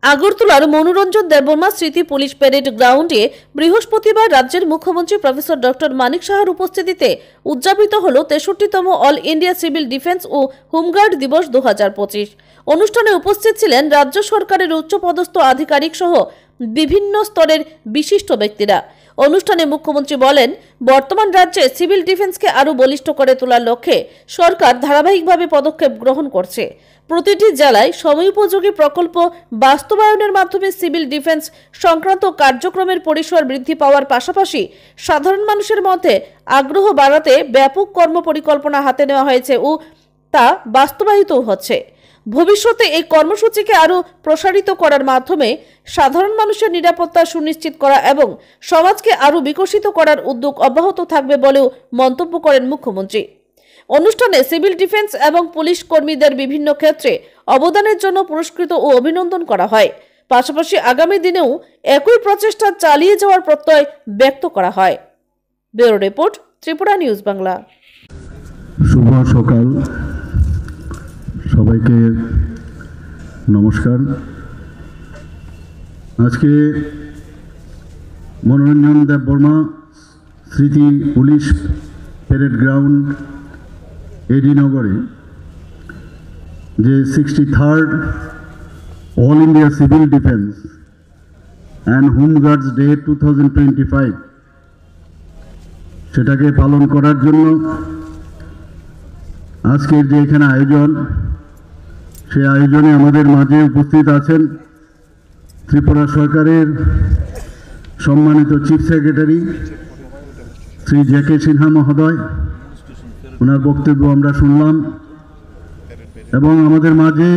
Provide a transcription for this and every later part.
আগরতলার মনোরঞ্জন দেববর্মা স্মৃতি police parade গ্রাউন্ডে বৃহস্পতিবার রাজ্যের মুখ্যমন্ত্রী প্রফেসর ডক্টর মানিক সাহার উপস্থিতিতে উদযাপিত হল 63তম অল ইন্ডিয়া সিভিল ডিফেন্স ও হোমগার্ড দিবস 2025। অনুষ্ঠানে উপস্থিত ছিলেন রাজ্য সরকারের উচ্চপদস্থ আধিকারিক সহ বিভিন্ন স্তরের বিশিষ্ট ব্যক্তিরা। অনুষ্ঠানে মুখ্যমন্ত্রী বলেন, বর্তমান রাজ্যে সিভিল ডিফেন্সকে আরও বলিষ্ঠ করে তোলার লক্ষ্যে সরকার ধারাবাহিকভাবে পদক্ষেপ গ্রহণ করছে। প্রতিটি জেলায় সময়োপযোগী প্রকল্প বাস্তবায়নের মাধ্যমে সিভিল ডিফেন্স সংক্রান্ত কার্যক্রমের পরিসর বৃদ্ধি পাওয়ার পাশাপাশি সাধারণ মানুষের মধ্যে আগ্রহ বাড়াতে ব্যাপক কর্মপরিকল্পনা হাতে নেওয়া হয়েছে ও তা বাস্তবায়িত হচ্ছে। ভবিষ্যতে এই কর্মসূচিকে আরও প্রসারিত করার মাধ্যমে সাধারণ মানুষের নিরাপত্তা সুনিশ্চিত করা এবং সমাজকে আরও বিকশিত করার উদ্যোগ অব্যাহত থাকবে বলেও মন্তব্য করেন মুখ্যমন্ত্রী। অনুষ্ঠানে সিভিল ডিফেন্স এবং পুলিশ কর্মীদের বিভিন্ন ক্ষেত্রে অবদানের জন্য পুরস্কৃত ও অভিনন্দন করা হয়। পাশাপাশি আগামী দিনেও একই প্রচেষ্টা চালিয়ে যাওয়ার প্রত্যয় ব্যক্ত করা হয়। Bureau report, Tripura news Bangla. শুভ সকাল, সবাইকে নমস্কার। আজকে মনোরঞ্জন দেববর্মা স্মৃতি পুলিশ প্যারেড গ্রাউন্ড এডি নগরে যে 63rd all India civil defence and home guards day 2025 সেটাকে পালন করার জন্য আজকের যে এখানে আয়োজন, সেই আয়োজনে আমাদের মাঝে উপস্থিত আছেন ত্রিপুরা সরকারের সম্মানিত চিফ সেক্রেটারি শ্রী জে.কে. সিনহা মহোদয়। ওনার বক্তব্য আমরা শুনলাম এবং আমাদের মাঝে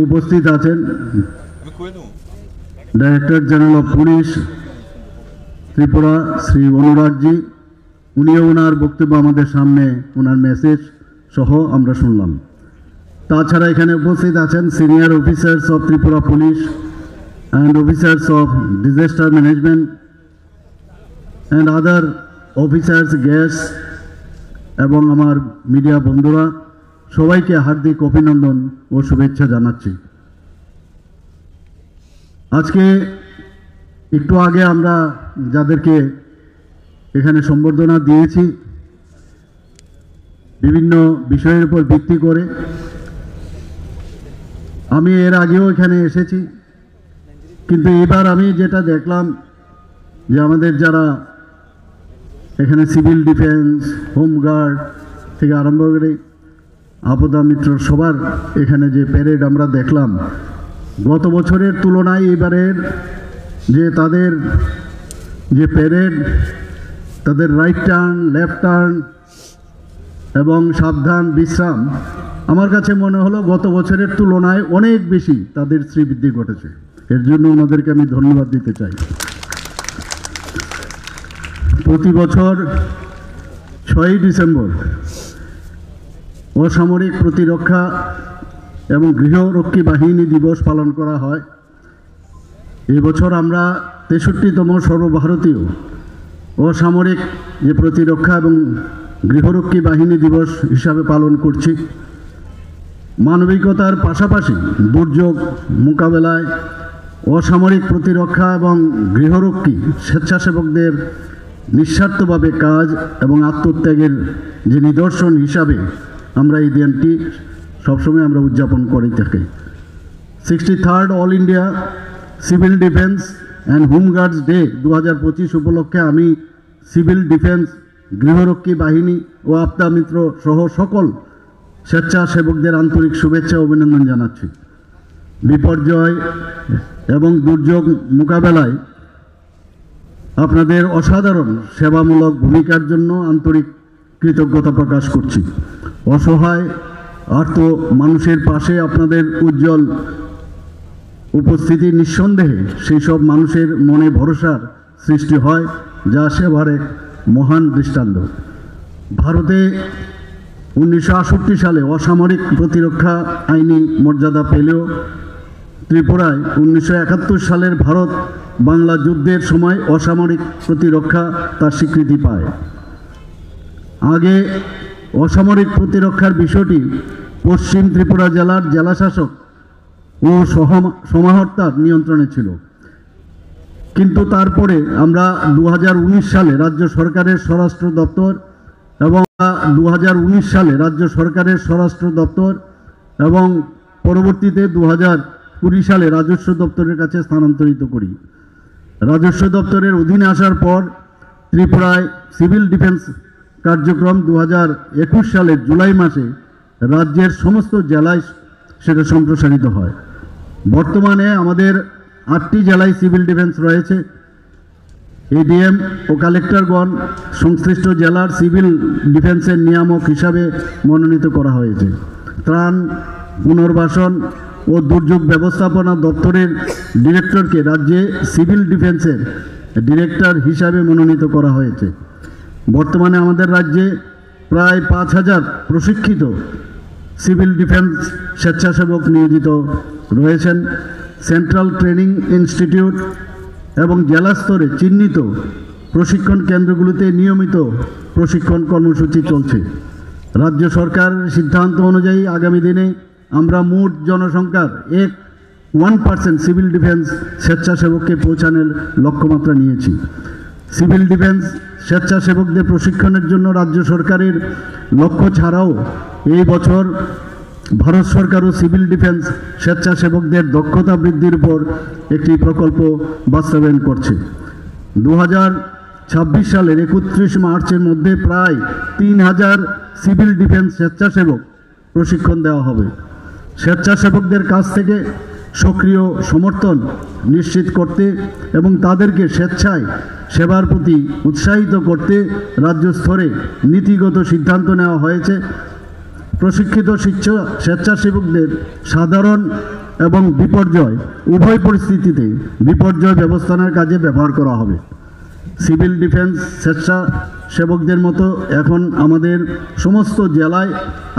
উপস্থিত আছেন director general of police Tripura Shri Anuragji. উনিও ওনার বক্তব্য আমাদের সামনে, ওনার মেসেজ সহ আমরা শুনলাম। তাছাড়া এখানে উপস্থিত আছেন senior officers of Tripura police and officers of disaster management and other officers, guest এবং আমার মিডিয়া বন্ধুরা, সবাইকে হার্দিক অভিনন্দন ও শুভেচ্ছা জানাচ্ছি। আজকে একটু আগে আমরা যাদেরকে এখানে সম্বর্ধনা দিয়েছি বিভিন্ন বিষয়ের উপর ভিত্তি করে, আমি এর আগেও এখানে এসেছি, কিন্তু এবার আমি যেটা দেখলাম যে আমাদের যারা এখানে সিভিল ডিফেন্স, হোমগার্ড থেকে আরম্ভ করে আপদা মিত্র সবার এখানে যে প্যারেড আমরা দেখলাম, গত বছরের তুলনায় এবারের যে তাদের যে প্যারেড, তাদের রাইট টার্ন, লেফট টার্ন এবং সাবধান বিশ্রাম, আমার কাছে মনে হলো গত বছরের তুলনায় অনেক বেশি তাদের শ্রীবৃদ্ধি ঘটেছে। এর জন্য ওনাদেরকে আমি ধন্যবাদ দিতে চাই। প্রতি বছর 6ই ডিসেম্বর অসামরিক প্রতিরক্ষা এবং গৃহরক্ষী বাহিনী দিবস পালন করা হয়। এবছর আমরা 63তম সর্বভারতীয় অসামরিক যে প্রতিরক্ষা এবং গৃহরক্ষী বাহিনী দিবস হিসাবে পালন করছি। মানবিকতার পাশাপাশি দুর্যোগ মোকাবেলায় অসামরিক প্রতিরক্ষা এবং গৃহরক্ষী স্বেচ্ছাসেবকদের নিঃস্বার্থভাবে কাজ এবং আত্মত্যাগের যে নিদর্শন হিসাবে আমরা এই দিনটি সবসময় আমরা উদযাপন করে থাকি। 63rd all India civil defence and হোমগার্ডস day 2025 উপলক্ষে আমি সিভিল ডিফেন্স, গৃহরক্ষী বাহিনী ও আপদা মিত্র সহ সকল স্বেচ্ছাসেবকদের আন্তরিক শুভেচ্ছা ও অভিনন্দন জানাচ্ছি। বিপর্যয় এবং দুর্যোগ মোকাবেলায় আপনাদের অসাধারণ সেবামূলক ভূমিকার জন্য আন্তরিক কৃতজ্ঞতা প্রকাশ করছি। অসহায় আর্ত মানুষের পাশে আপনাদের উজ্জ্বল উপস্থিতি নিঃসন্দেহে সেই সব মানুষের মনে ভরসার সৃষ্টি হয়, যা সেবার এক মহান দৃষ্টান্ত। ভারতে 1968 সালে অসামরিক প্রতিরক্ষা আইনি মর্যাদা পেলেও ত্রিপুরায় 1971 সালের ভারত বাংলা যুদ্ধের সময় অসামরিক প্রতিরক্ষা তার স্বীকৃতি পায়। আগে অসামরিক প্রতিরক্ষার বিষয়টি পশ্চিম ত্রিপুরা জেলার জেলাশাসক ও সমাহর্তার নিয়ন্ত্রণে ছিল। কিন্তু তারপরে আমরা 2019 সালে রাজ্য সরকারের স্বরাষ্ট্র দপ্তর এবং পরবর্তীতে 2020 সালে রাজস্ব দপ্তরের কাছে স্থানান্তরিত করি। রাজস্ব দপ্তরের অধীনে আসার পর ত্রিপুরায় সিভিল ডিফেন্স কার্যক্রম 2021 সালের জুলাই মাসে রাজ্যের সমস্ত জেলায় সেটা সম্প্রসারিত হয়। বর্তমানে আমাদের 8টি জেলায় সিভিল ডিফেন্স রয়েছে। এডিএম ও কালেক্টরগণ সংশ্লিষ্ট জেলার সিভিল ডিফেন্সের নিয়ামক হিসাবে মনোনীত করা হয়েছে। ত্রাণ, পুনর্বাসন ও দুর্যোগ ব্যবস্থাপনা দপ্তরের ডিরেক্টরকে রাজ্যে সিভিল ডিফেন্সের ডিরেক্টর হিসাবে মনোনীত করা হয়েছে। বর্তমানে আমাদের রাজ্যে প্রায় 5000 প্রশিক্ষিত সিভিল ডিফেন্স স্বেচ্ছাসেবক নিয়োজিত রয়েছেন। সেন্ট্রাল ট্রেনিং ইনস্টিটিউট এবং জেলা স্তরে চিহ্নিত প্রশিক্ষণ কেন্দ্রগুলিতে নিয়মিত প্রশিক্ষণ কর্মসূচি চলছে। রাজ্য সরকারের সিদ্ধান্ত অনুযায়ী আগামী দিনে আমরা মোট জনসংখ্যার 1% সিভিল ডিফেন্স স্বেচ্ছাসেবককে পৌঁছানোর লক্ষ্যমাত্রা নিয়েছি। সিভিল ডিফেন্স স্বেচ্ছাসেবকদের প্রশিক্ষণের জন্য রাজ্য সরকারের লক্ষ্য ছাড়াও এই বছর ভারত সরকারও সিভিল ডিফেন্স স্বেচ্ছাসেবকদের দক্ষতা বৃদ্ধির উপর একটি প্রকল্প বাস্তবায়ন করছে। 2026 সালের 31 মার্চের মধ্যে প্রায় 3000 সিভিল ডিফেন্স স্বেচ্ছাসেবক প্রশিক্ষণ দেওয়া হবে। স্বেচ্ছাসেবকদের কাছ থেকে সক্রিয় সমর্থন নিশ্চিত করতে এবং তাদেরকে স্বেচ্ছায় সেবার প্রতি উৎসাহিত করতে রাজ্য স্তরে নীতিগত সিদ্ধান্ত নেওয়া হয়েছে। প্রশিক্ষিত স্বেচ্ছাসেবকদের সাধারণ এবং বিপর্যয় উভয় পরিস্থিতিতে বিপর্যয় ব্যবস্থাপনার কাজে ব্যবহার করা হবে। সিভিল ডিফেন্স স্বেচ্ছাসেবকদের মতো এখন আমাদের সমস্ত জেলায়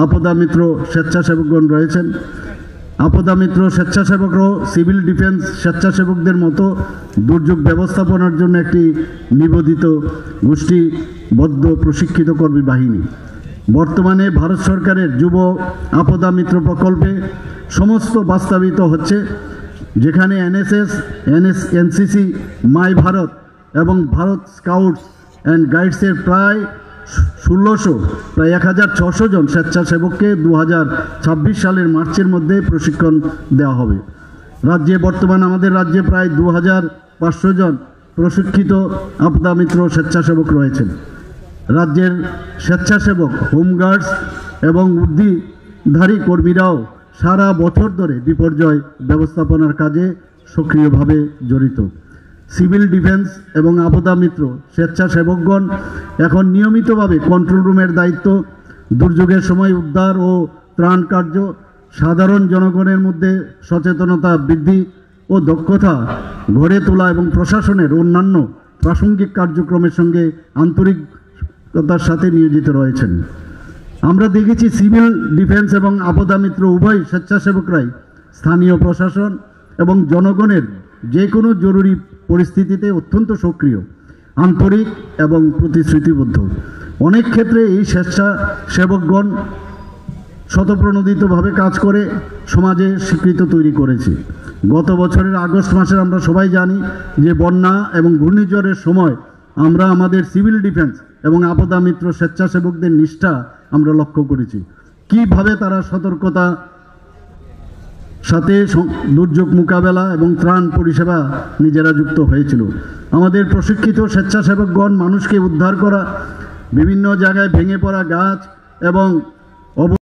আপদা মিত্র স্বেচ্ছাসেবকগণ রয়েছেন। আপদা মিত্র স্বেচ্ছাসেবকরাও সিভিল ডিফেন্স স্বেচ্ছাসেবকদের মতো দুর্যোগ ব্যবস্থাপনার জন্য একটি নিবন্ধিত গোষ্ঠীবদ্ধ প্রশিক্ষিত কর্মী বাহিনী। বর্তমানে ভারত সরকারের যুব আপদা মিত্র প্রকল্পে সমস্ত বাস্তবায়িত হচ্ছে, যেখানে এনএসএস, এনসিসি, মাই ভারত এবং ভারত স্কাউটস অ্যান্ড গাইডসের প্রায় 1600 জন স্বেচ্ছাসেবককে 2026 সালের মার্চের মধ্যে প্রশিক্ষণ দেওয়া হবে। আমাদের রাজ্যে প্রায় 2500 জন প্রশিক্ষিত আপদা মিত্র স্বেচ্ছাসেবক রয়েছেন। রাজ্যের স্বেচ্ছাসেবক, হোমগার্ডস এবং উর্দিধারী কর্মীরাও সারা বছর ধরে বিপর্যয় ব্যবস্থাপনার কাজে সক্রিয়ভাবে জড়িত। সিভিল ডিফেন্স এবং আপদা মিত্র স্বেচ্ছাসেবকগণ এখন নিয়মিতভাবে কন্ট্রোল রুমের দায়িত্ব, দুর্যোগের সময় উদ্ধার ও ত্রাণ কার্য, সাধারণ জনগণের মধ্যে সচেতনতা বৃদ্ধি ও দক্ষতা গড়ে তোলা এবং প্রশাসনের অন্যান্য প্রাসঙ্গিক কার্যক্রমের সঙ্গে আন্তরিকতার সাথে নিয়োজিত রয়েছেন। আমরা দেখেছি সিভিল ডিফেন্স এবং আপদা মিত্র উভয় স্বেচ্ছাসেবকরাই স্থানীয় প্রশাসন এবং জনগণের যে কোনো জরুরি পরিস্থিতিতে অত্যন্ত সক্রিয়, আন্তরিক এবং প্রতিশ্রুতিবদ্ধ। অনেক ক্ষেত্রে এই স্বেচ্ছাসেবকগণ স্বতঃপ্রণোদিতভাবে কাজ করে সমাজে স্বীকৃতি তৈরি করেছে। গত বছরের আগস্ট মাসে আমরা সবাই জানি যে বন্যা এবং ঘূর্ণিঝড়ের সময় আমরা আমাদের সিভিল ডিফেন্স এবং আপদা মিত্র স্বেচ্ছাসেবকদের নিষ্ঠা আমরা লক্ষ্য করেছি, কিভাবে তারা সতর্কতা সাথে দুর্যোগ মোকাবেলা এবং ত্রাণ পরিষেবা নিজেরা যুক্ত হয়েছিল। আমাদের প্রশিক্ষিত স্বেচ্ছাসেবকগণ মানুষকে উদ্ধার করা, বিভিন্ন জায়গায় ভেঙে পড়া গাছ এবং